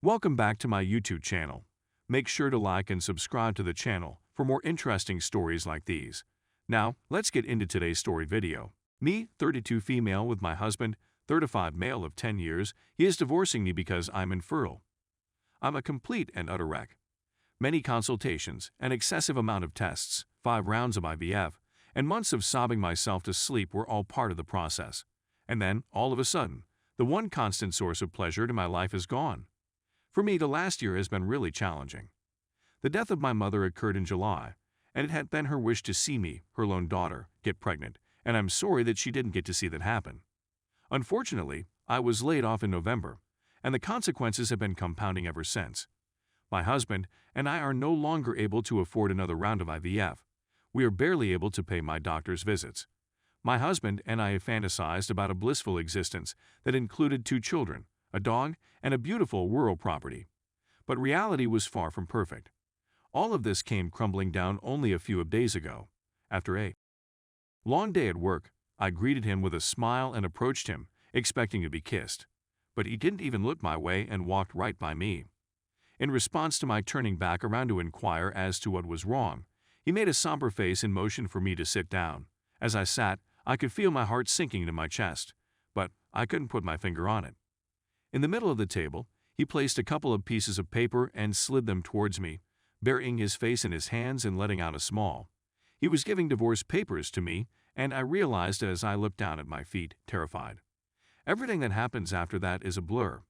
Welcome back to my YouTube channel. Make sure to like and subscribe to the channel for more interesting stories like these. Now, let's get into today's story video. Me, 32 female with my husband, 35 male of 10 years, he is divorcing me because I'm infertile. I'm a complete and utter wreck. Many consultations, an excessive amount of tests, 5 rounds of IVF, and months of sobbing myself to sleep were all part of the process. And then, all of a sudden, the one constant source of pleasure in my life is gone. For me, the last year has been really challenging. The death of my mother occurred in July, and it had been her wish to see me, her lone daughter, get pregnant, and I'm sorry that she didn't get to see that happen. Unfortunately, I was laid off in November, and the consequences have been compounding ever since. My husband and I are no longer able to afford another round of IVF. We are barely able to pay my doctor's visits. My husband and I have fantasized about a blissful existence that included 2 children, a dog, and a beautiful rural property. But reality was far from perfect. All of this came crumbling down only a few days ago. After a long day at work, I greeted him with a smile and approached him, expecting to be kissed. But he didn't even look my way and walked right by me. In response to my turning back around to inquire as to what was wrong, he made a somber face and motioned for me to sit down. As I sat, I could feel my heart sinking into my chest, but I couldn't put my finger on it. In the middle of the table, he placed a couple of pieces of paper and slid them towards me, burying his face in his hands and letting out a small. He was giving divorce papers to me, and I realized as I looked down at my feet, terrified. Everything that happens after that is a blur.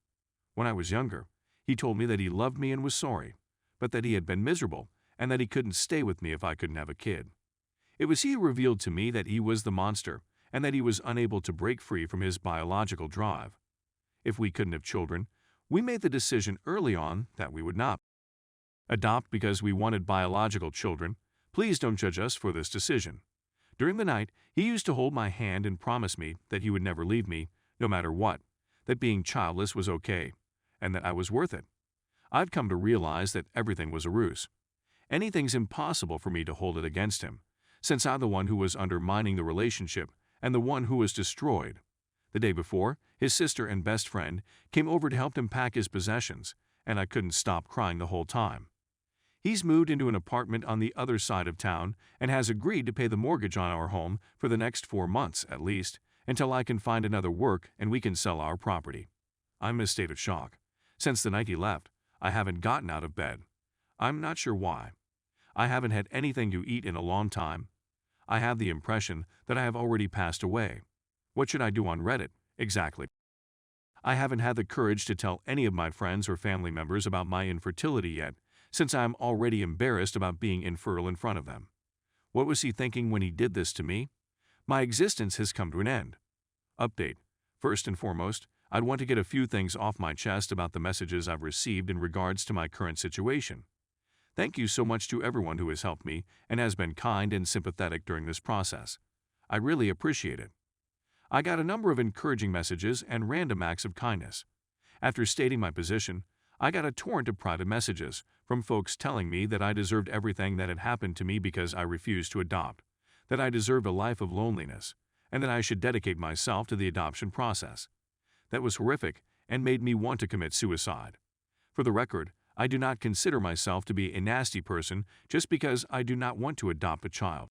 When I was younger, he told me that he loved me and was sorry, but that he had been miserable and that he couldn't stay with me if I couldn't have a kid. It was he who revealed to me that he was the monster and that he was unable to break free from his biological drive. If we couldn't have children, we made the decision early on that we would not adopt because we wanted biological children. Please don't judge us for this decision. During the night, he used to hold my hand and promise me that he would never leave me, no matter what, that being childless was okay, and that I was worth it. I've come to realize that everything was a ruse. Anything's impossible for me to hold it against him, since I'm the one who was undermining the relationship and the one who was destroyed. The day before, his sister and best friend came over to help him pack his possessions, and I couldn't stop crying the whole time. He's moved into an apartment on the other side of town and has agreed to pay the mortgage on our home for the next 4 months at least, until I can find another work and we can sell our property. I'm in a state of shock. Since the night he left, I haven't gotten out of bed. I'm not sure why. I haven't had anything to eat in a long time. I have the impression that I have already passed away. What should I do on Reddit, exactly? I haven't had the courage to tell any of my friends or family members about my infertility yet, since I'm already embarrassed about being infertile in front of them. What was he thinking when he did this to me? My existence has come to an end. Update. First and foremost, I'd want to get a few things off my chest about the messages I've received in regards to my current situation. Thank you so much to everyone who has helped me and has been kind and sympathetic during this process. I really appreciate it. I got a number of encouraging messages and random acts of kindness. After stating my position, I got a torrent of private messages from folks telling me that I deserved everything that had happened to me because I refused to adopt, that I deserved a life of loneliness, and that I should dedicate myself to the adoption process. That was horrific and made me want to commit suicide. For the record, I do not consider myself to be a nasty person just because I do not want to adopt a child.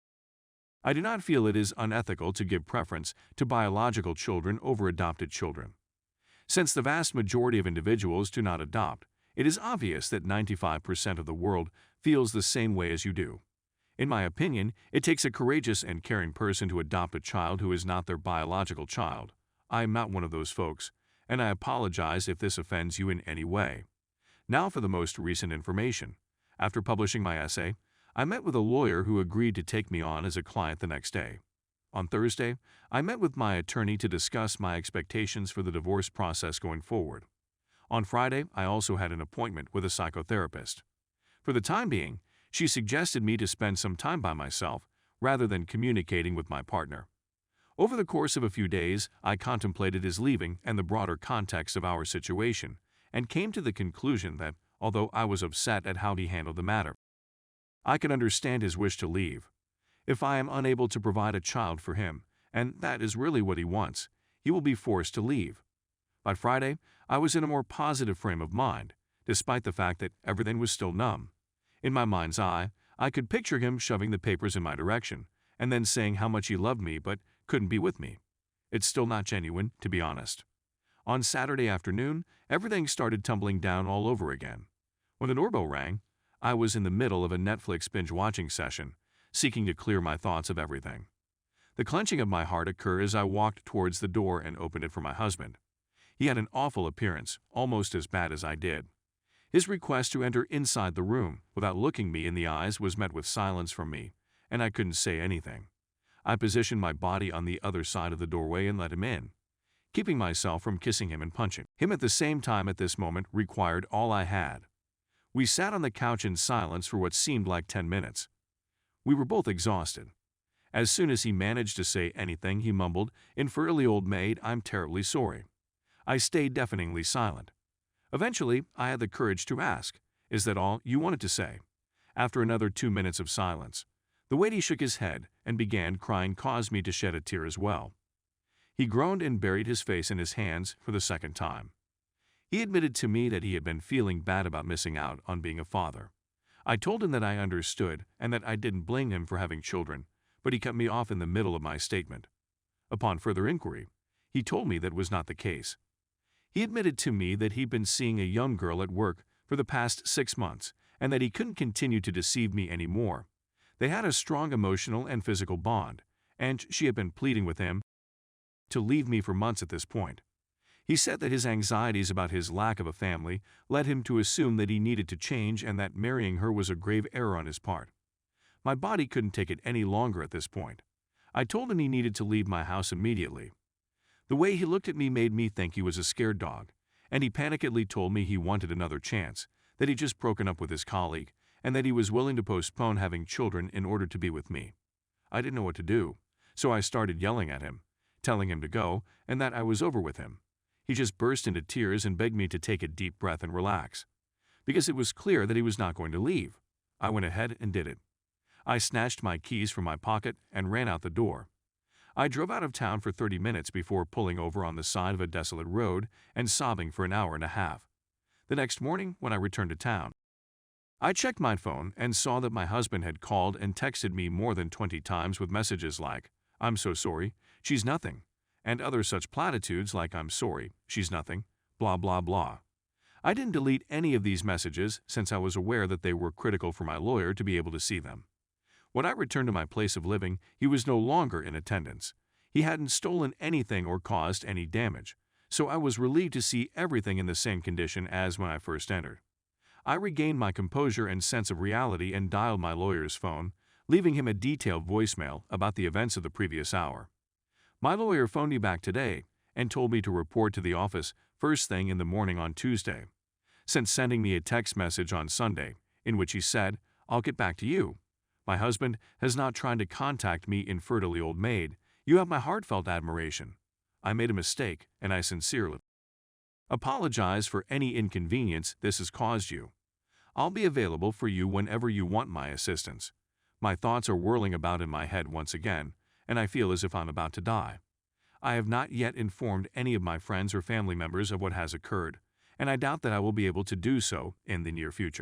I do not feel it is unethical to give preference to biological children over adopted children. Since the vast majority of individuals do not adopt, it is obvious that 95% of the world feels the same way as you do. In my opinion, it takes a courageous and caring person to adopt a child who is not their biological child. I am not one of those folks, and I apologize if this offends you in any way. Now for the most recent information. After publishing my essay, I met with a lawyer who agreed to take me on as a client the next day. On Thursday, I met with my attorney to discuss my expectations for the divorce process going forward. On Friday, I also had an appointment with a psychotherapist. For the time being, she suggested me to spend some time by myself rather than communicating with my partner. Over the course of a few days, I contemplated his leaving and the broader context of our situation, and came to the conclusion that, although I was upset at how he handled the matter, I could understand his wish to leave. If I am unable to provide a child for him, and that is really what he wants, he will be forced to leave. By Friday, I was in a more positive frame of mind, despite the fact that everything was still numb. In my mind's eye, I could picture him shoving the papers in my direction and then saying how much he loved me but couldn't be with me. It's still not genuine, to be honest. On Saturday afternoon, everything started tumbling down all over again. When the doorbell rang, I was in the middle of a Netflix binge-watching session, seeking to clear my thoughts of everything. The clenching of my heart occurred as I walked towards the door and opened it for my husband. He had an awful appearance, almost as bad as I did. His request to enter inside the room without looking me in the eyes was met with silence from me, and I couldn't say anything. I positioned my body on the other side of the doorway and let him in, keeping myself from kissing him and punching him at the same time. At this moment required all I had. We sat on the couch in silence for what seemed like 10 minutes. We were both exhausted. As soon as he managed to say anything, he mumbled, "Infertile old maid, I'm terribly sorry." I stayed deafeningly silent. Eventually, I had the courage to ask, "Is that all you wanted to say?" After another 2 minutes of silence, the way he shook his head and began crying caused me to shed a tear as well. He groaned and buried his face in his hands for the second time. He admitted to me that he had been feeling bad about missing out on being a father. I told him that I understood and that I didn't blame him for having children, but he cut me off in the middle of my statement. Upon further inquiry, he told me that was not the case. He admitted to me that he'd been seeing a young girl at work for the past 6 months and that he couldn't continue to deceive me anymore. They had a strong emotional and physical bond, and she had been pleading with him to leave me for months at this point. He said that his anxieties about his lack of a family led him to assume that he needed to change and that marrying her was a grave error on his part. My body couldn't take it any longer at this point. I told him he needed to leave my house immediately. The way he looked at me made me think he was a scared dog, and he panickedly told me he wanted another chance, that he'd just broken up with his colleague, and that he was willing to postpone having children in order to be with me. I didn't know what to do, so I started yelling at him, telling him to go and that I was over with him. He just burst into tears and begged me to take a deep breath and relax. Because it was clear that he was not going to leave, I went ahead and did it. I snatched my keys from my pocket and ran out the door. I drove out of town for 30 minutes before pulling over on the side of a desolate road and sobbing for an hour and a half. The next morning, when I returned to town, I checked my phone and saw that my husband had called and texted me more than 20 times with messages like, "I'm so sorry, she's nothing," and other such platitudes like, "I'm sorry, she's nothing, blah blah blah." I didn't delete any of these messages since I was aware that they were critical for my lawyer to be able to see them. When I returned to my place of living, he was no longer in attendance. He hadn't stolen anything or caused any damage, so I was relieved to see everything in the same condition as when I first entered. I regained my composure and sense of reality and dialed my lawyer's phone, leaving him a detailed voicemail about the events of the previous hour. My lawyer phoned me back today and told me to report to the office first thing in the morning on Tuesday, since sending me a text message on Sunday in which he said, "I'll get back to you. My husband has not tried to contact me, infertile old maid. You have my heartfelt admiration. I made a mistake, and I sincerely apologize for any inconvenience this has caused you. I'll be available for you whenever you want my assistance. My thoughts are whirling about in my head once again, and I feel as if I'm about to die. I have not yet informed any of my friends or family members of what has occurred, and I doubt that I will be able to do so in the near future."